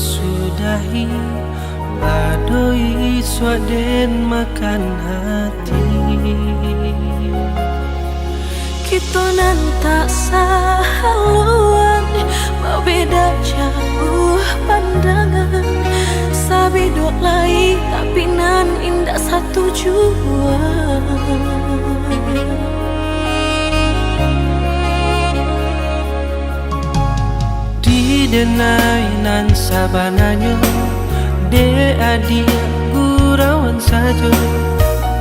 sudahi badoi swaden makan hati. Kita nan tak sahaluan, berbeda jauh pandangan. Sabi dok lain tapi nan indah satu jua. Di denai nan sabananyo, de adia gurauan saja.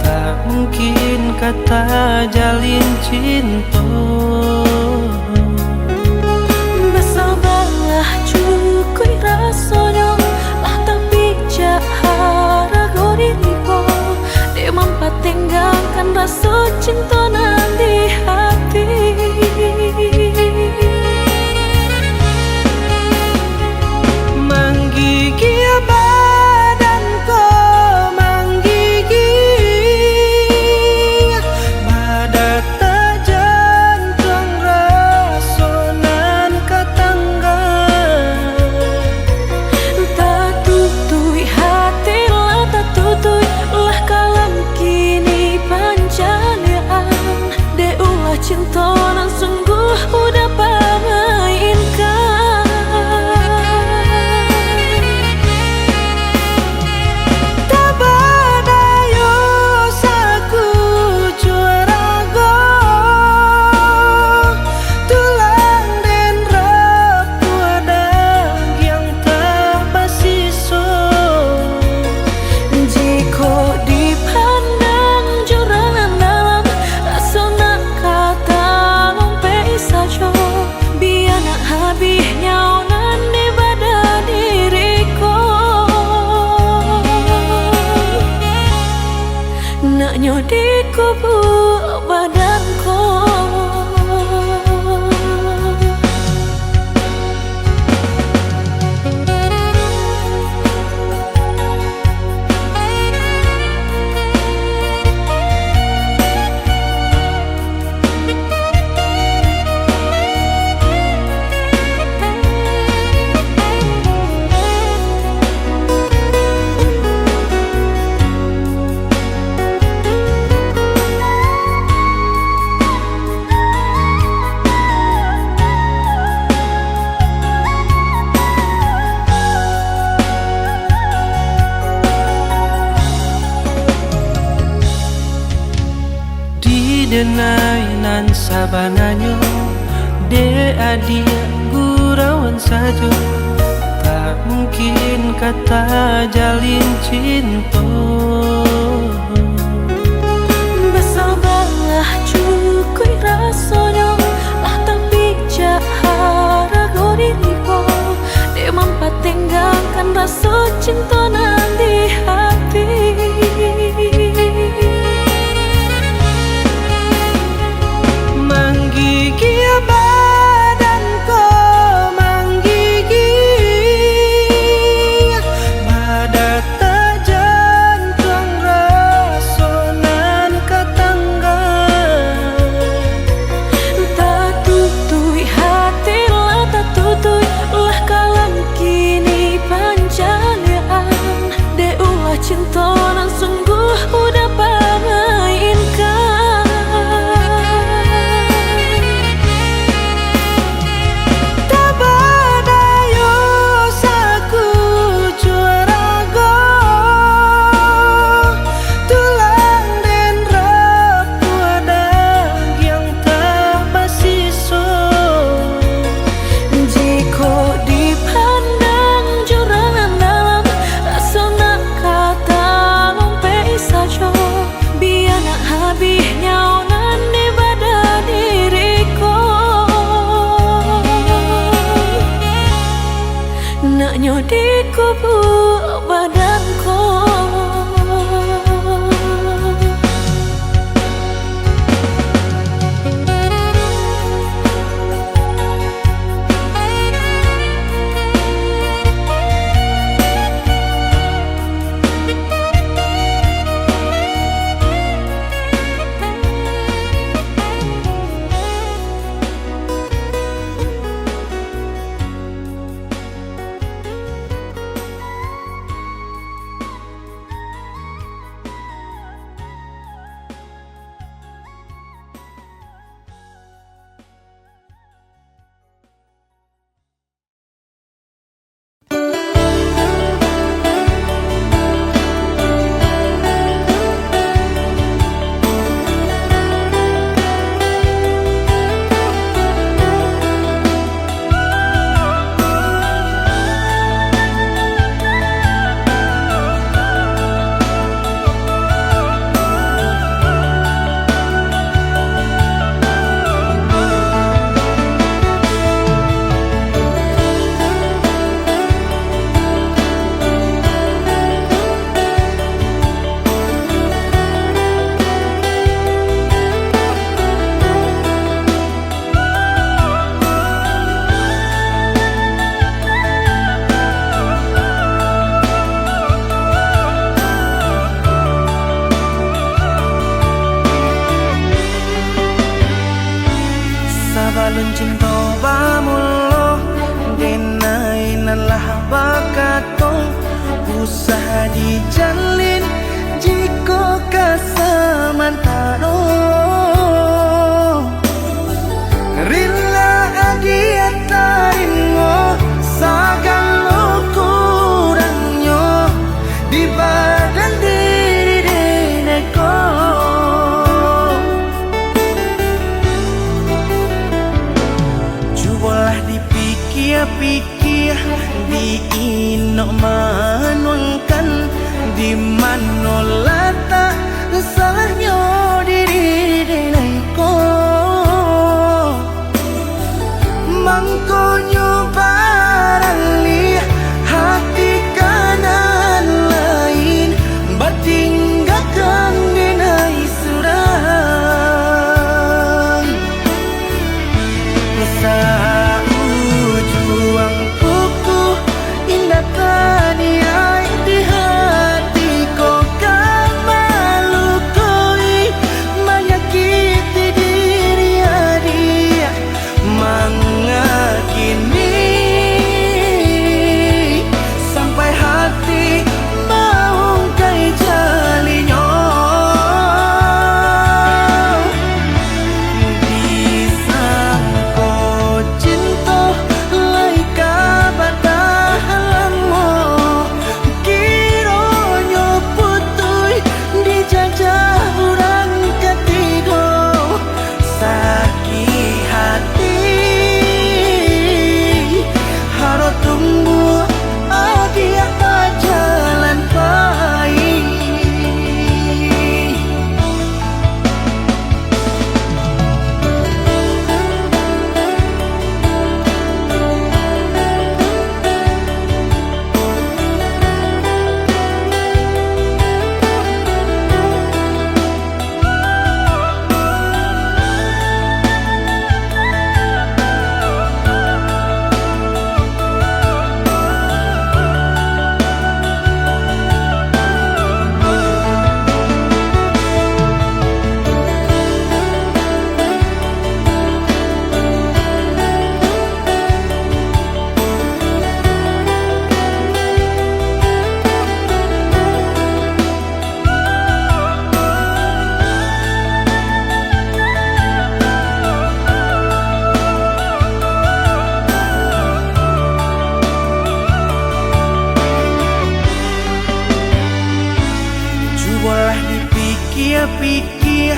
Tak mungkin kata jalin cinta. Bersabarlah cukup rasanya, lah tapi jahara diriku. Dia mampat tinggalkan rasa cinta nan di hati. Menggigil badanku, menggigil badak tak jantung rasonan ketangga. Tak tutui hati lah, tak tutui lah kalam kini panjalian. De ulah cinta nan sungguh udah pamainkan. Naknya di kubur badanku. Denai nan sabananyo, de adia gurauan saja. Tak mungkin kata jalin cinta. Bersabarlah cukup rasanya, lah tapi jahara diriku. Dia mampat tinggalkan rasa cinta nan di hati. Menggigil badanku, menggigil badak tak jantung rasonan ketangga. Tak tutui hati lah, tak tutui lah kalam kini panjalian. De ulah cinta nan sungguh udah pamainkan. Naknya di kubur badanku. pamulo denai nalah bakatong usaha dijalin jiko kasamantano rila agia taringo sagalo kurangnya di badan diri deneko cobalah dipikir-pikir di inok manuangkan di manolata salahnya diri deneko mangkonyo barali hati kanan lain bertinggalkan denai surang sa ujuang kuku indah taniai di hatiku kau malukoi menyakiti diri dia mengakini sampai hati mau kai jalinyo disangko cinta lai kabatahanmu kironyo putui dijajah urang ketigo sakit hati harus tumbuh dia jalan baik cobalah dipikir-pikir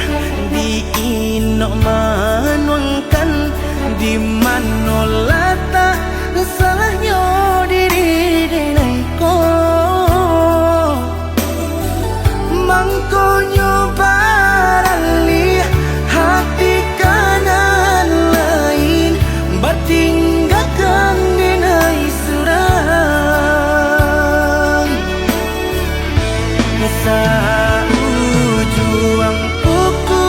di inok manuangkan di manolata salahnya diri deneko mangkonyo barali hati kanan lain bertinggalkan denai surang sa ujuang kuku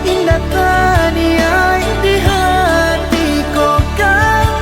indah taniai di hatiku kau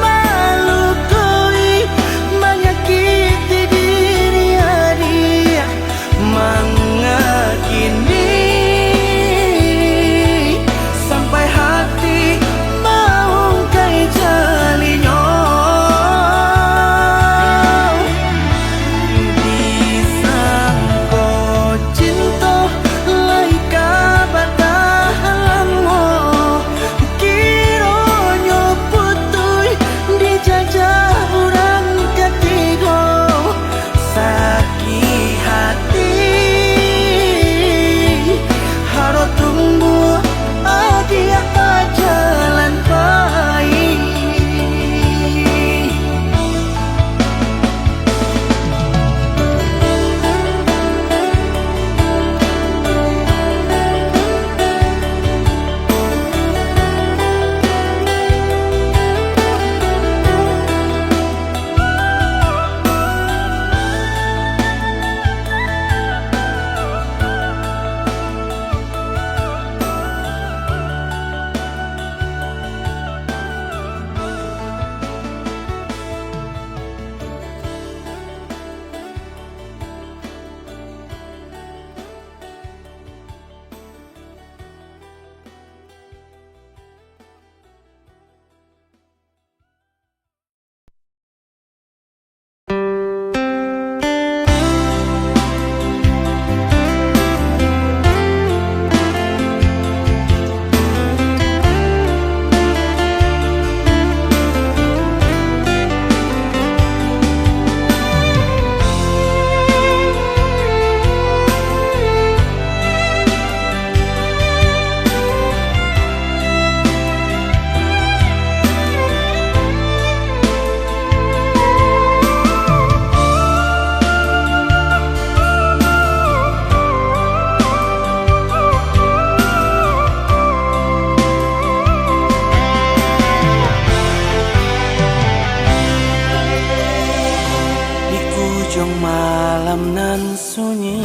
ujung malam nan sunyi,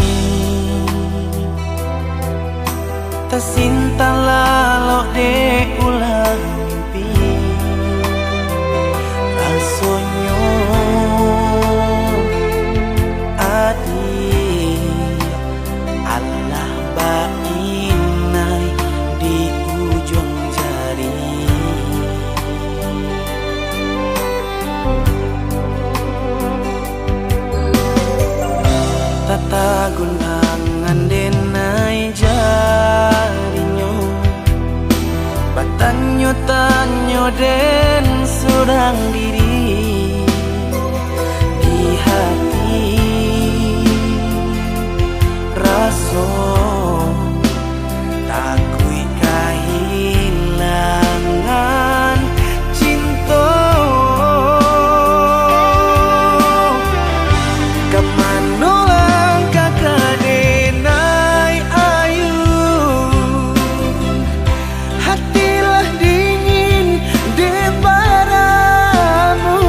tersinta lalu de ulang mimpi. Rasonyo adi Allah bainai di ujung jari. Tata gunangan denai jarinyo, batanyo tanyo den surang diri di hati. Raso takui kehilangan cinta. Kemana langkah kadenai ayu, hatilah dingin de baramu.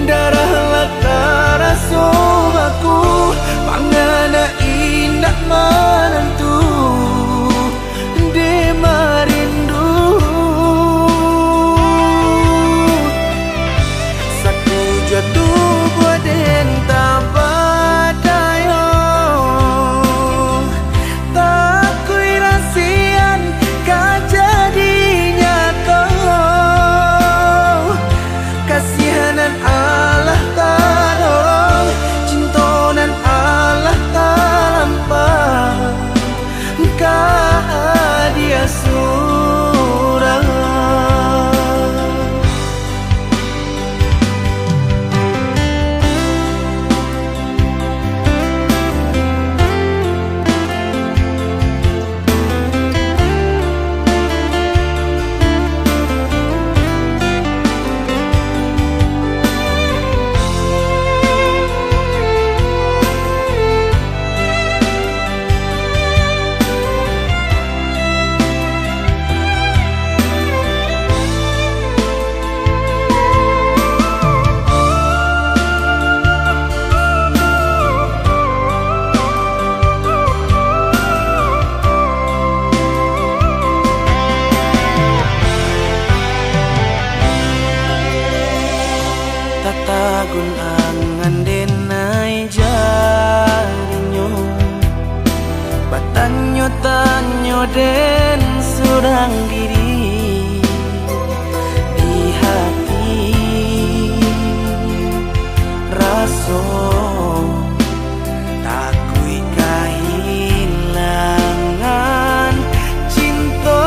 Darahlah karaso aku, pangana indah menentu de marindu. Saku jatuh buat entah badayo, tak kui rasian kau jadi nyata. Kasihanan Allah tak dorong, cintonan Allah tak lampah, kau dia surang. Tata gunangan denai jarinyo, batanyo tanyo den surang diri di hati. Raso takui kehilangan cinta.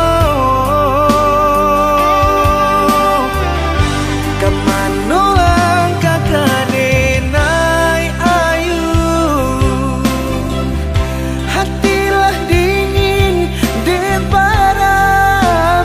Kemana langkah kadenai ayu, hatilah dingin de baramu.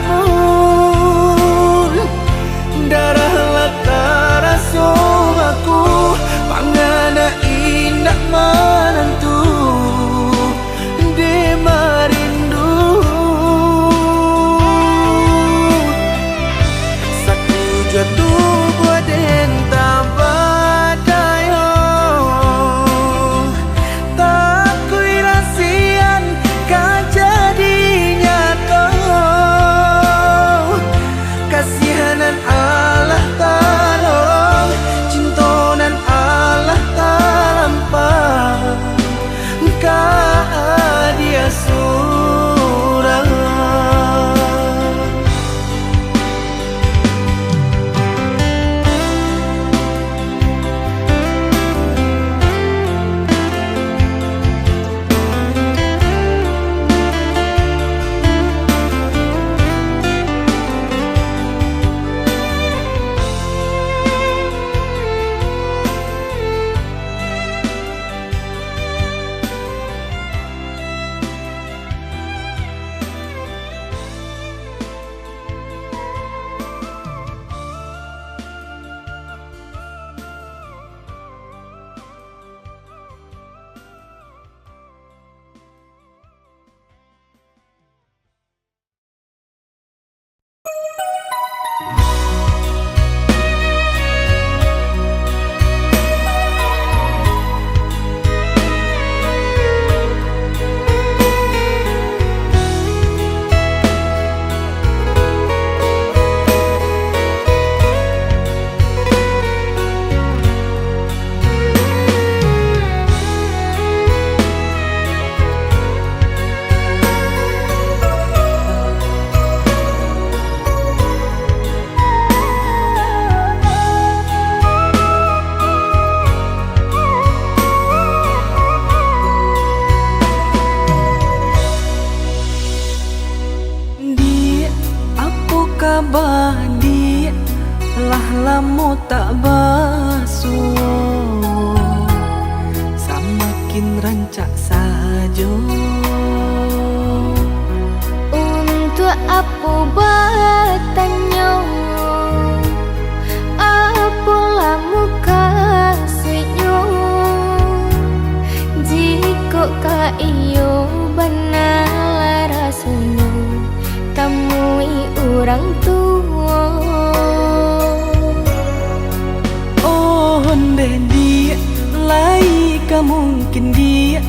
onde dia lai ka mungkin dia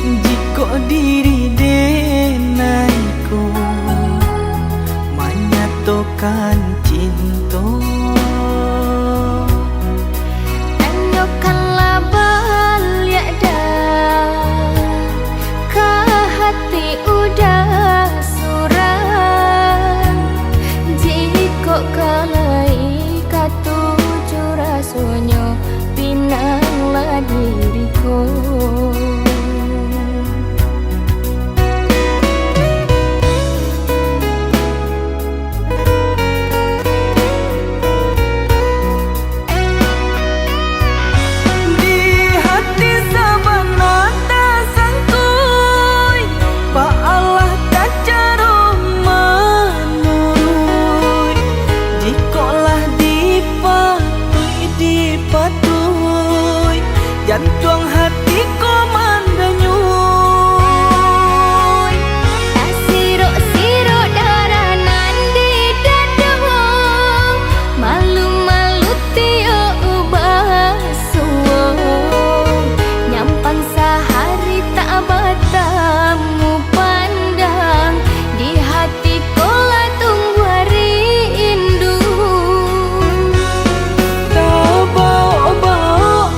jika diri denaiku menyatukan cinta. Tanyakanlah balik dah ke hati udah surang jika kalai katuju rasanya pinanglah diriku. Jantung hatiku mandanyuy, siruk-siruk daranan di dadamu, malu-malu tiyo basuh, nyampang sehari tak bertemu pandang, di hatiku lah tunggu rindu. tak bawa-bawa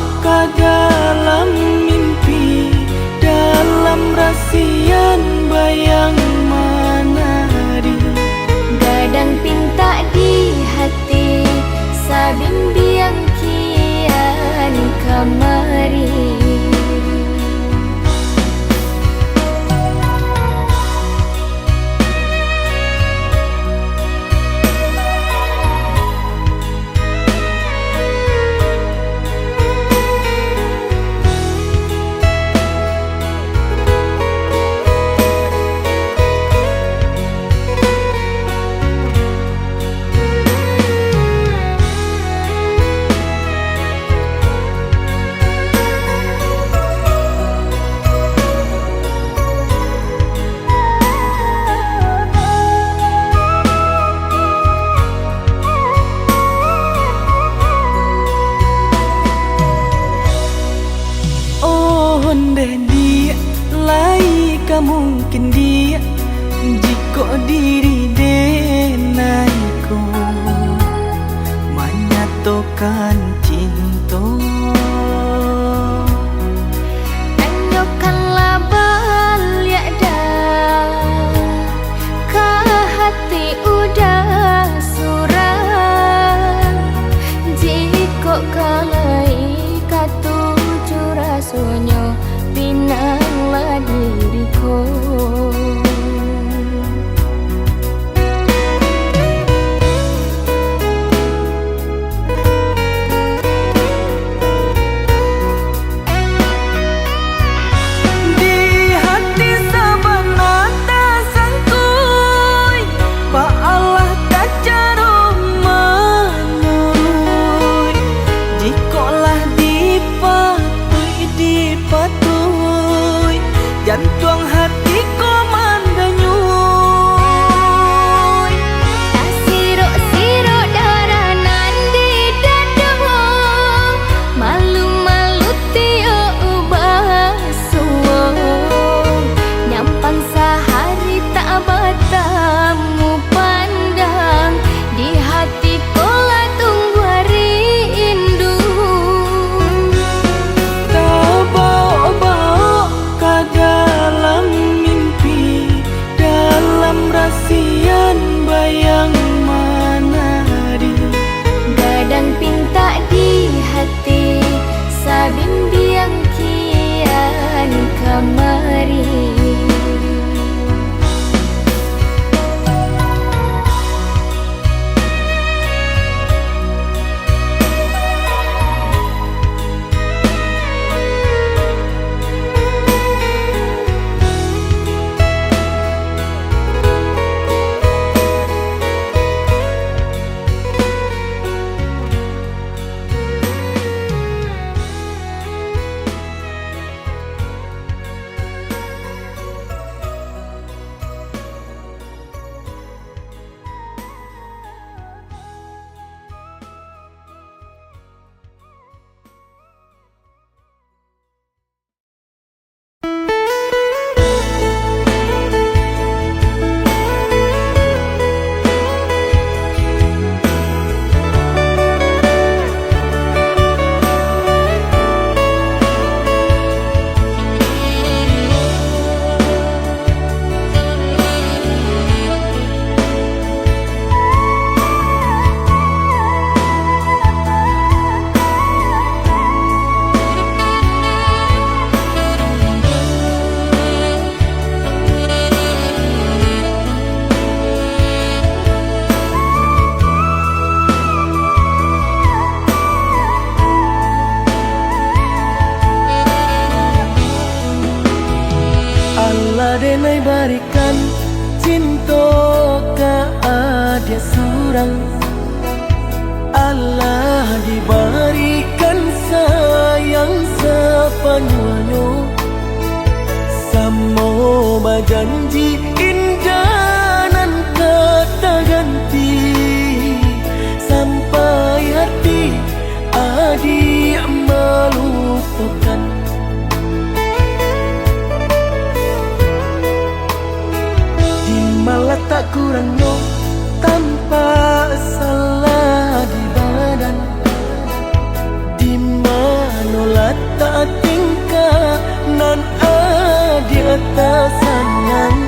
dalam mimpi, dalam rasian bayang menari, Gadang pinta di hati sabimbiang kian kamari. onde dia lai ka mungkin dia jika diri denaiku menyatukan cinta. Tanyakanlah balik dah ke hati udah surang jika kalai katuju rasanya pinanglah diriku. Jantung hatiku mandanyuy, siruk-siruk daranan di dadamu, malu-malu tiyo basuh, nyampang sehari tak bertemu pandang, di hatiku lah tunggu rindu. tak bawa-bawa dalam Denai barikan cinta ka adia surang, Allah diberikan sayang sepenuhnya. Samo berjanji indah nan kata ganti, sampai hati adik melupakan. Malah tak kurangnya tanpa salah di badan, di mana letak tingkah nan di atas sanang.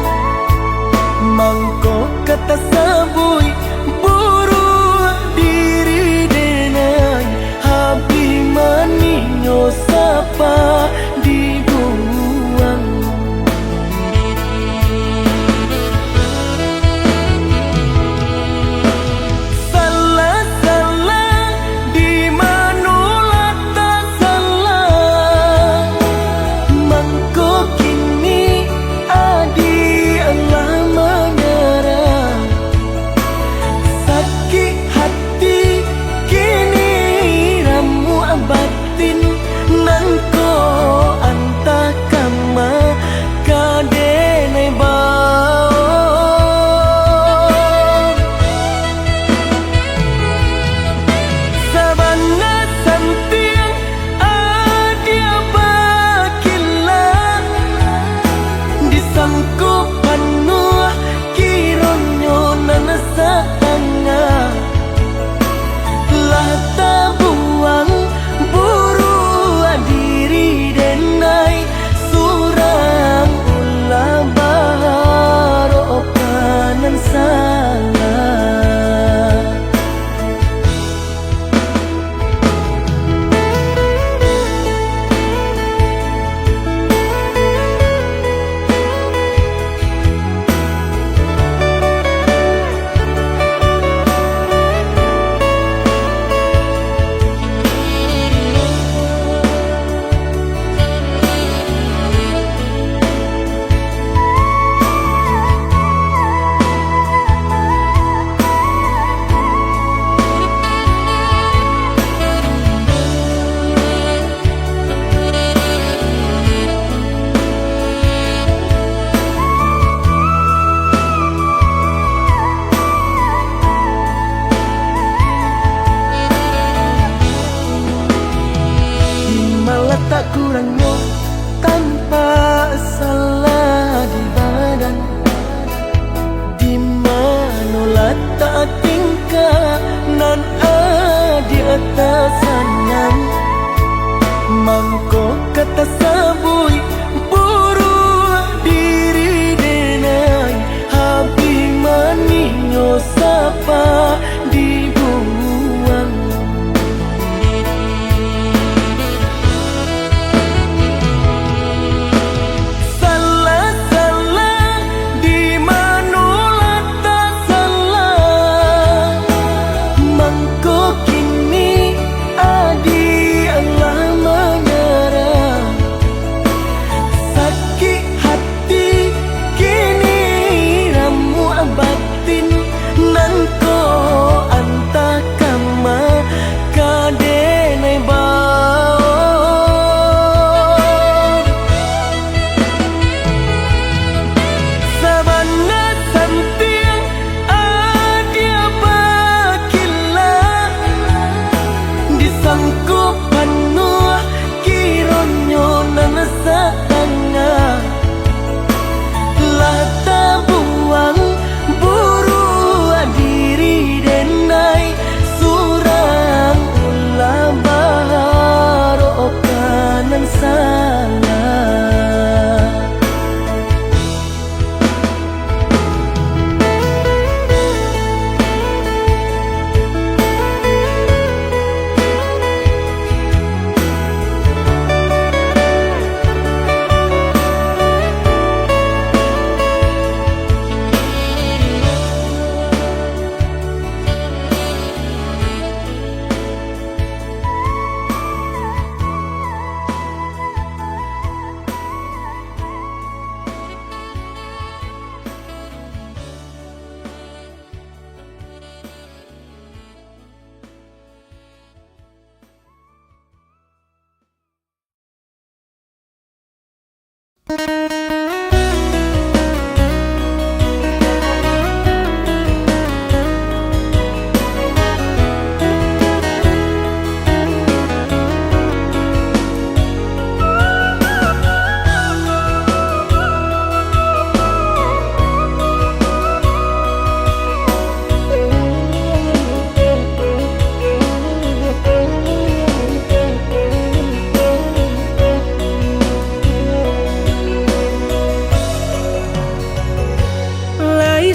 Mangko kata sabui buru diri denai, habi maninyo sapa dibuang. Tak kurangnya tanpa salah di badan, di mana letak tingkah nan di atas sanang. Mangko kata sabui buru diri denai, habi maninyo sapa dibuang.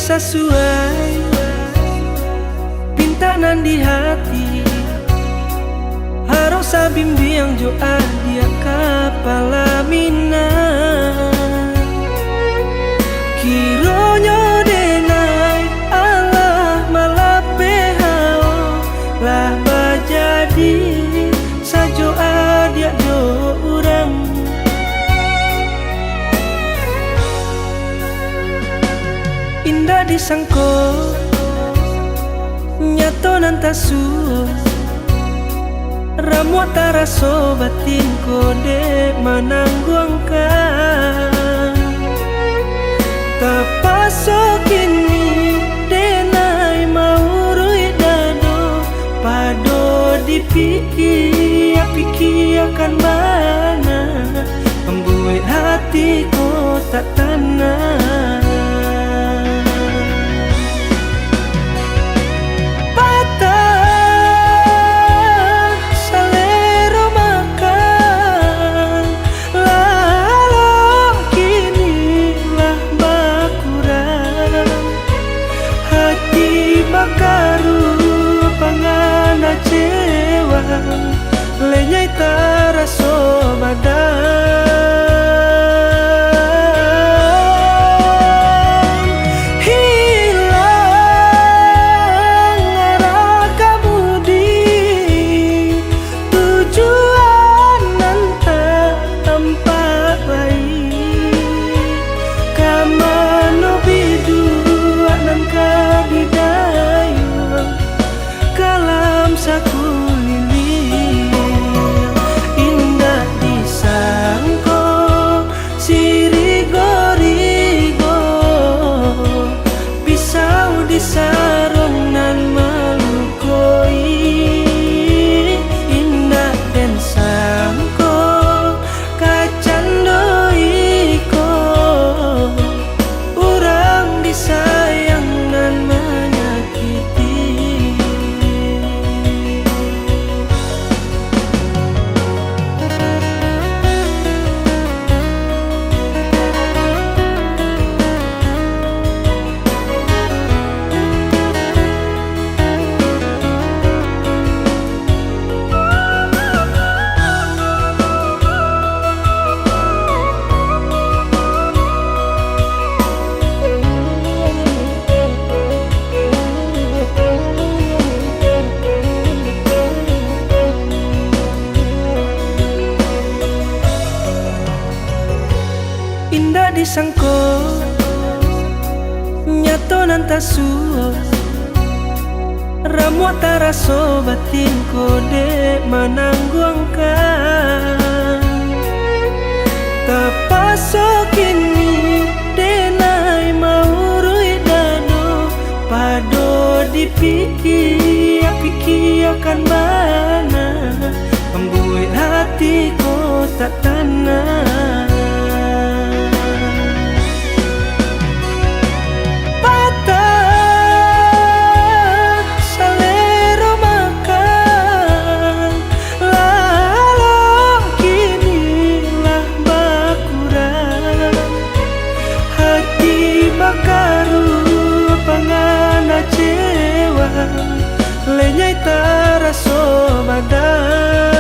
Sesuai pintanan di hati harus bimbing jo dia kepala mina kironyo denai Allah malape hao lah bajadi sajo dia jo urang indah disangko nyato nantasu ramu taraso batin kode manangguangkan tapasok kini denai maurui dado pado dipikir akan mana membuat hatiku tak tenang. Lenyai taraso badan hilang arah kamudi tujuan nanta tempat baik kamano bidu nan kadidayu kalam saku sarung nan melukoi indah dan sangko kacandoiko urang disayang nan menyakiti indah disangko nyato nantasu ramu taraso batin kode manangguangkan tapasok kini denai maurui dado pado dipikir akan mana membuat hatiku tak tenang. Lenyai taraso badan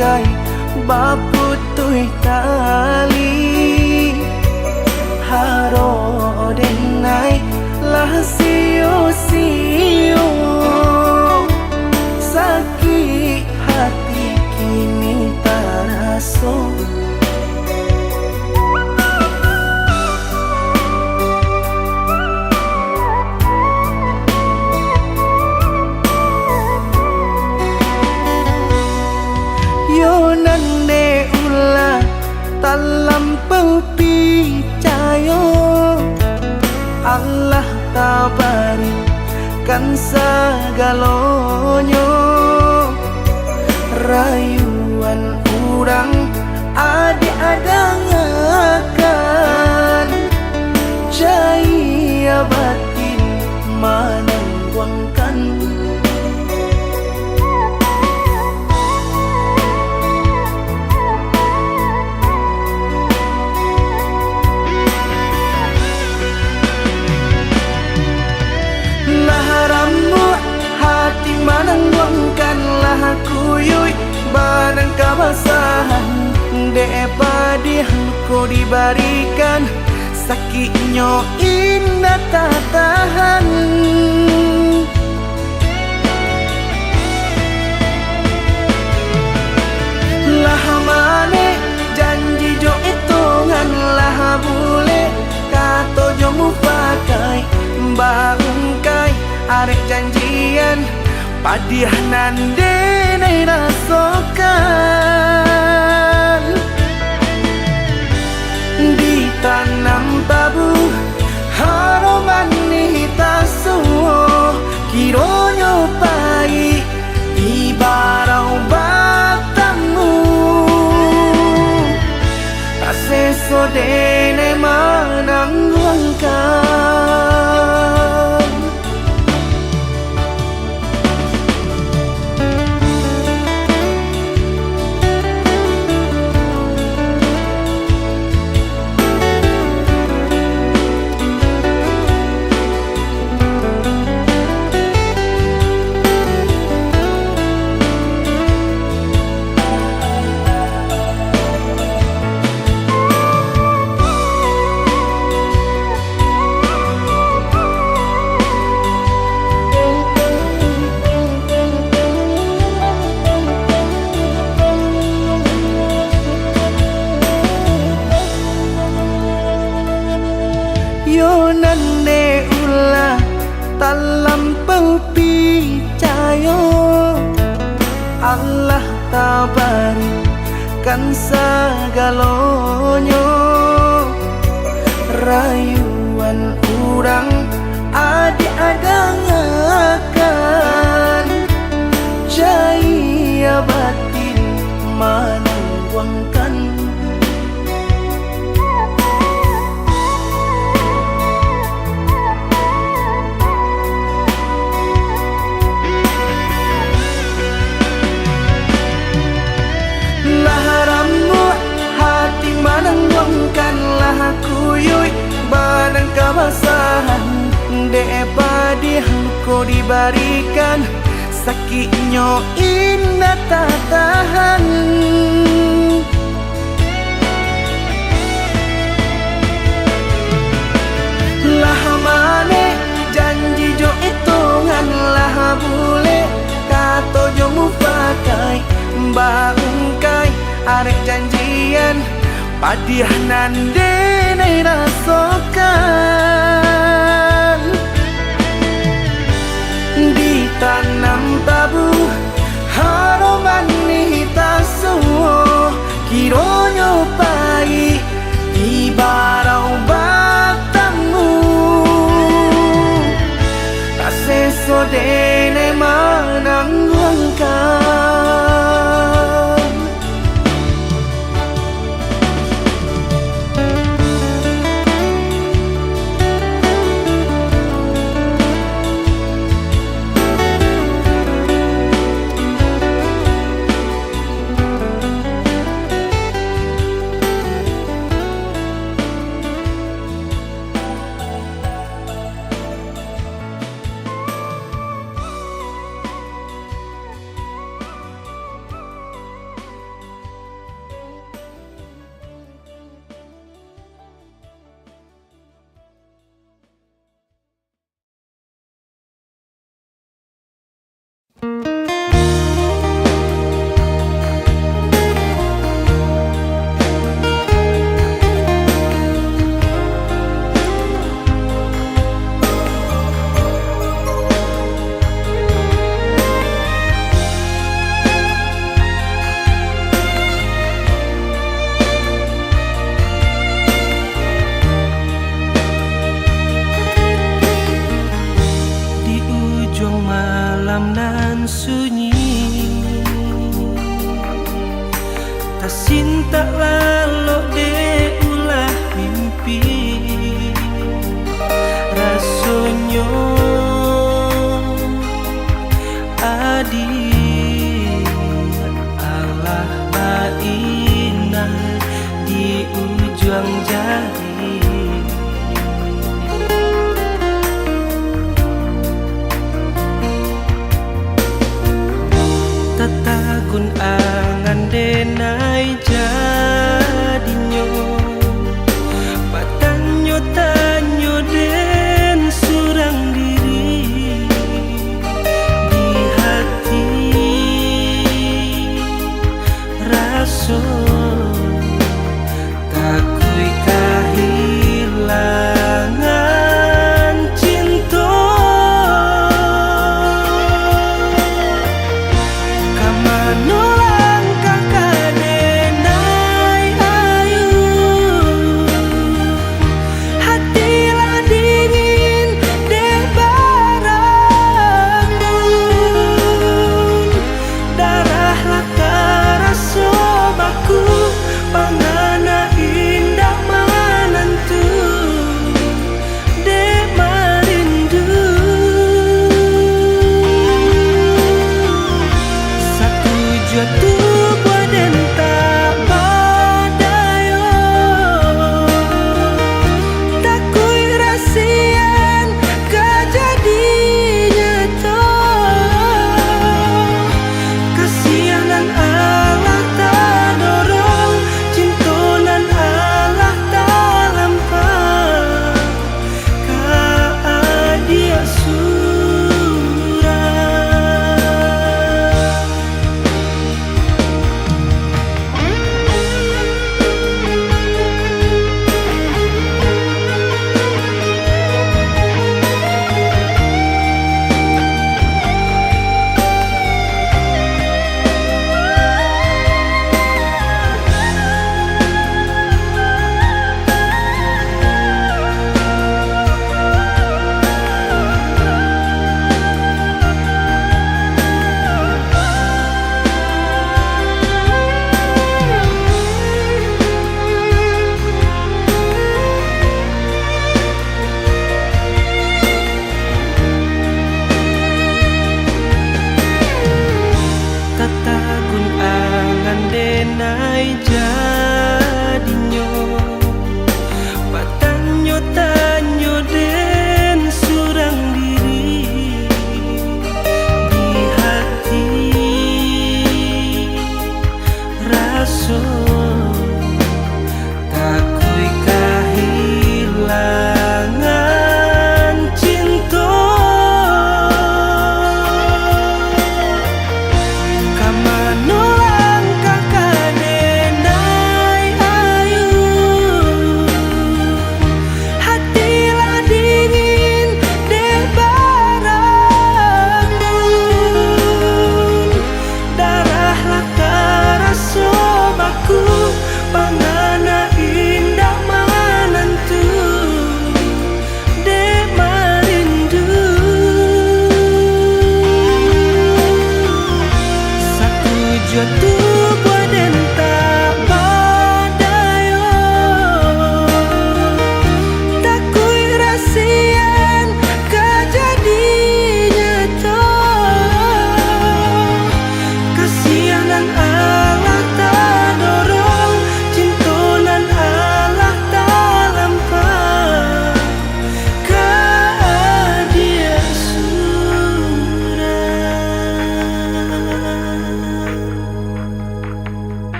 pakai baputui tali haro denai lah sio-sio sakit hati kini taraso. Yo nande ulah talam perpicayo Allah tabarikan sagalonyo rayuan urang adik adangakan jaya batin manangguangkan. Hati manangguangkanlah kuyuy barang kabasahan depadi ko dibarikan sakitnya indah tak tahan. Lah mane janji jo hitungan lah bule kato jo mufakai baungkai arek janjian padiah nande nai rasokan ditanam tabu haroman ni tasuo kironyo pai di barau batangmu aseso dene manangguangkan. Yo nande ulah talam perpicayo Allah tabarikan sagalonyo rayuan urang adik adangakan jaya batin manangguangkan. Manangguangkanlah kuyuy barang kabasahan depadi ko dibarikan sakitnya indah tak tahan. Lah mane janji jo hitungan lah bule kato jo mufakai baungkai arek janjian padiah nande nai rasokan ditanam tabu haroman ni tasuo kironyo pai di barau batangmu aseso dene manangguangkan. malam nan sunyi, tasin tak lalu de ulah mimpi. Rasonyo adil Allah baina di ujung jari. Tatakun angan denai jadinyo, patanyo tanyo den surang diri di hati raso takui kahir.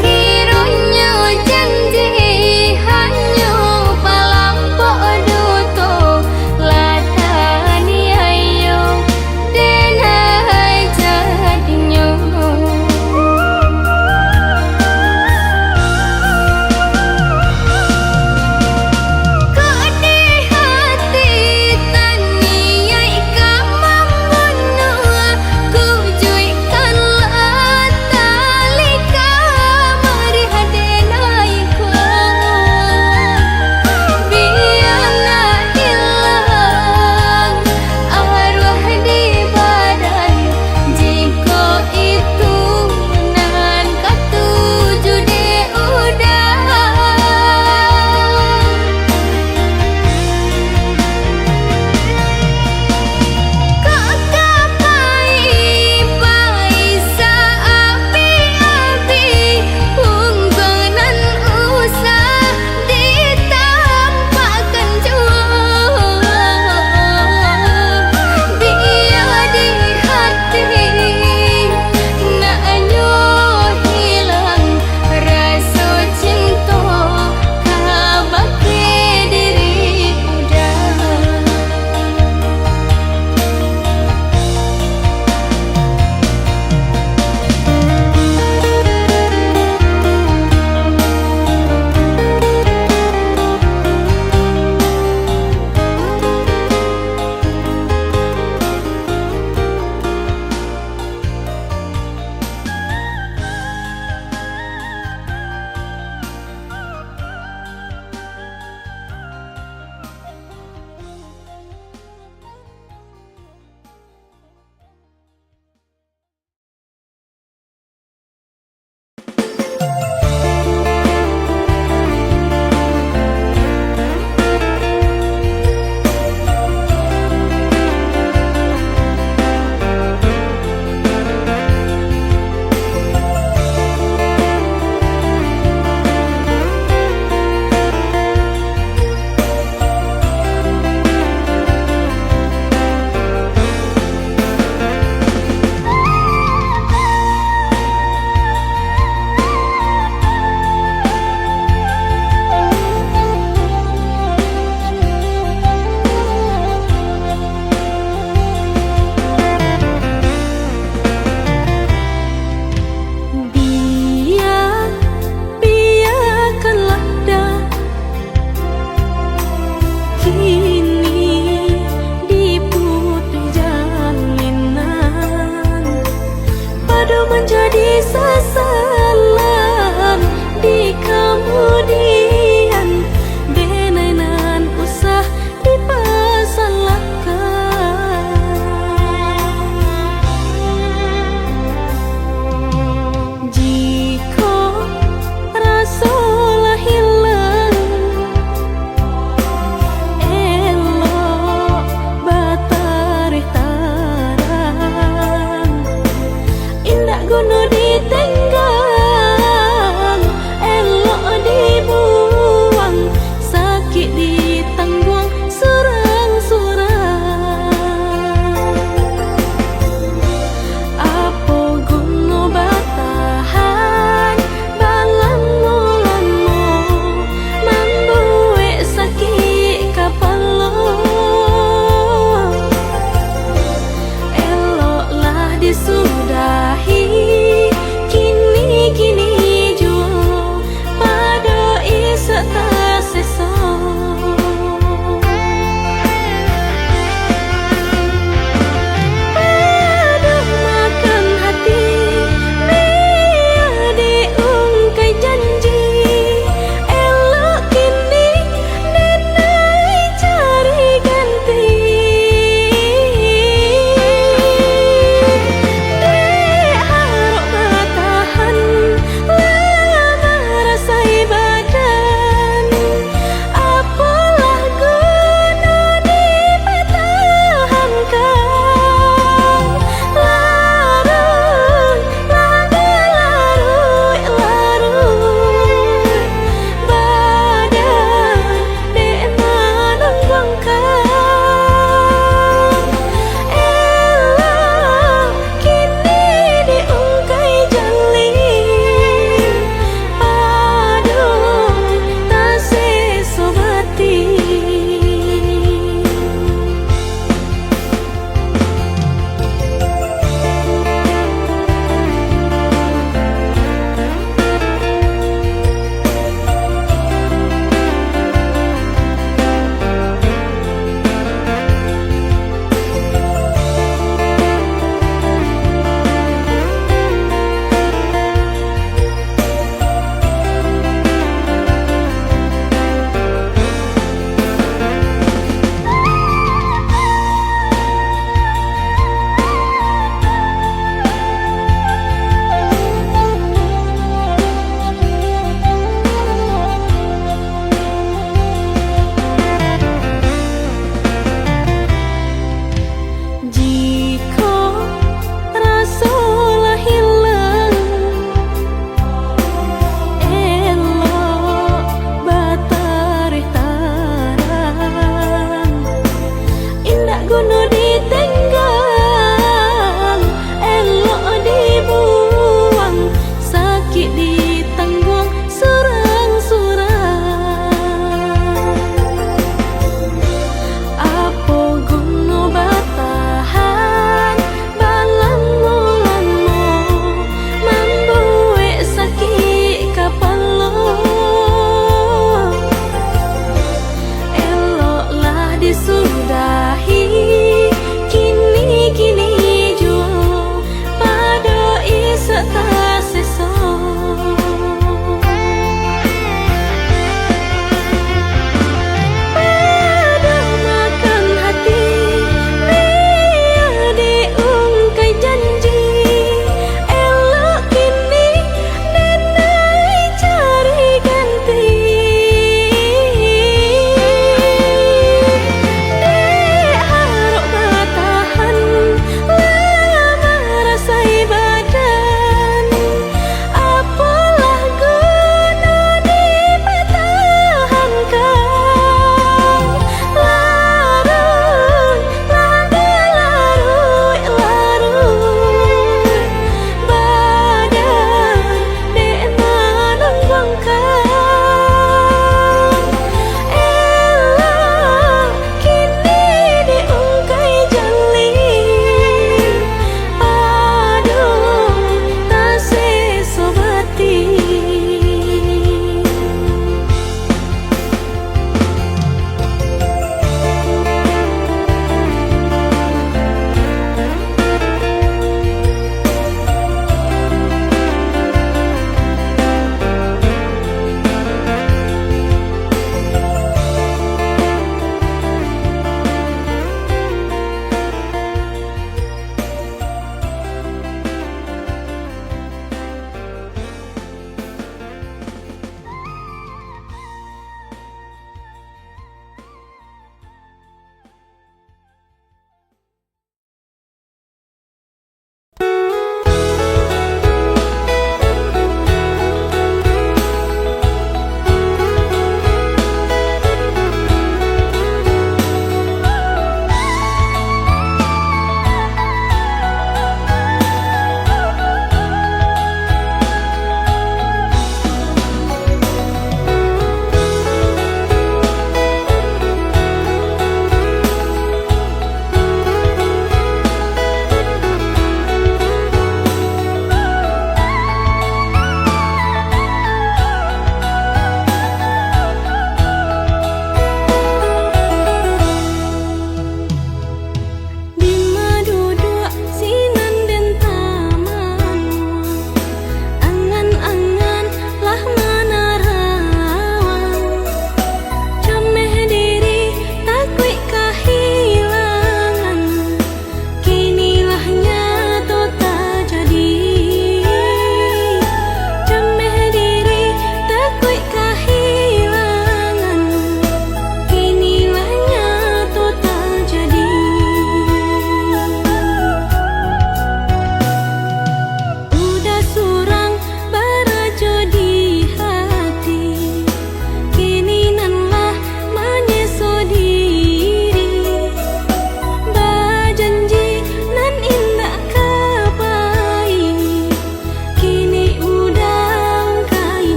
Kironyo janji hanya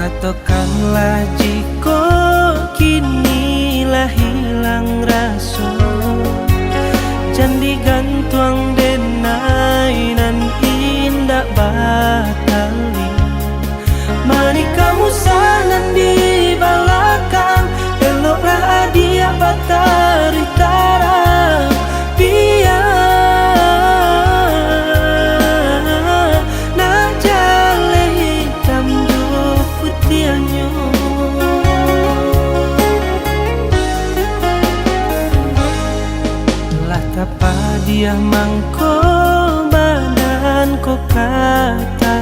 Katakanlah jika kini lah hilang rasa, jangan gantuang denai nan indah batali. Mari kamu sanan di belakang, eloklah dia batari tarang. Biar nak jale hitam jo putihnya. Lah tapa dia mangko badan ko kata,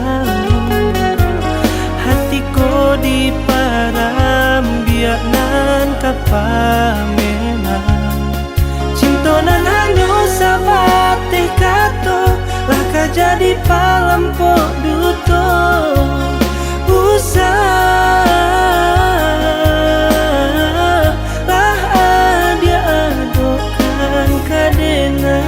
hatiku di param biak nan kapamenang. Cintonan hanyo sabate kato, lah ka jadi palampok duto. Usah lah dia adokan kadena.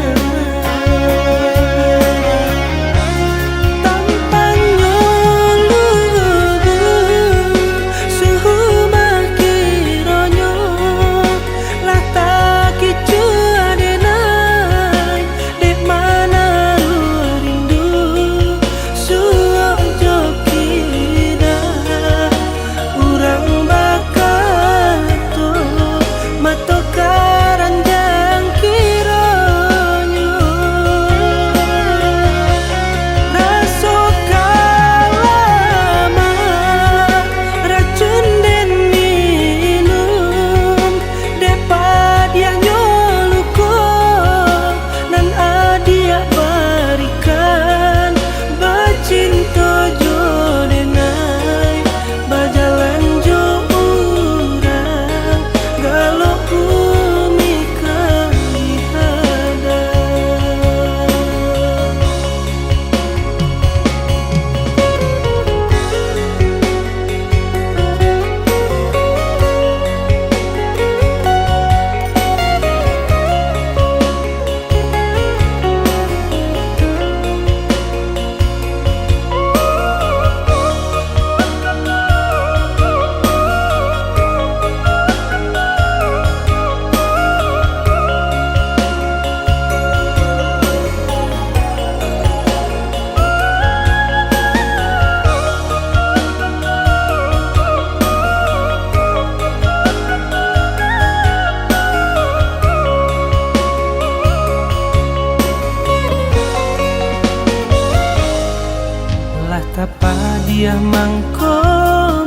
Tapa dia mangko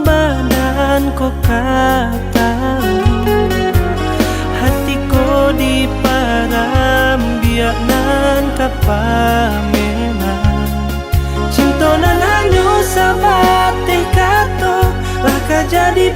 badan ko kata, hatiku di param biak nan kapamenang. Cintonan hanyo sabate kato, lah ka jadi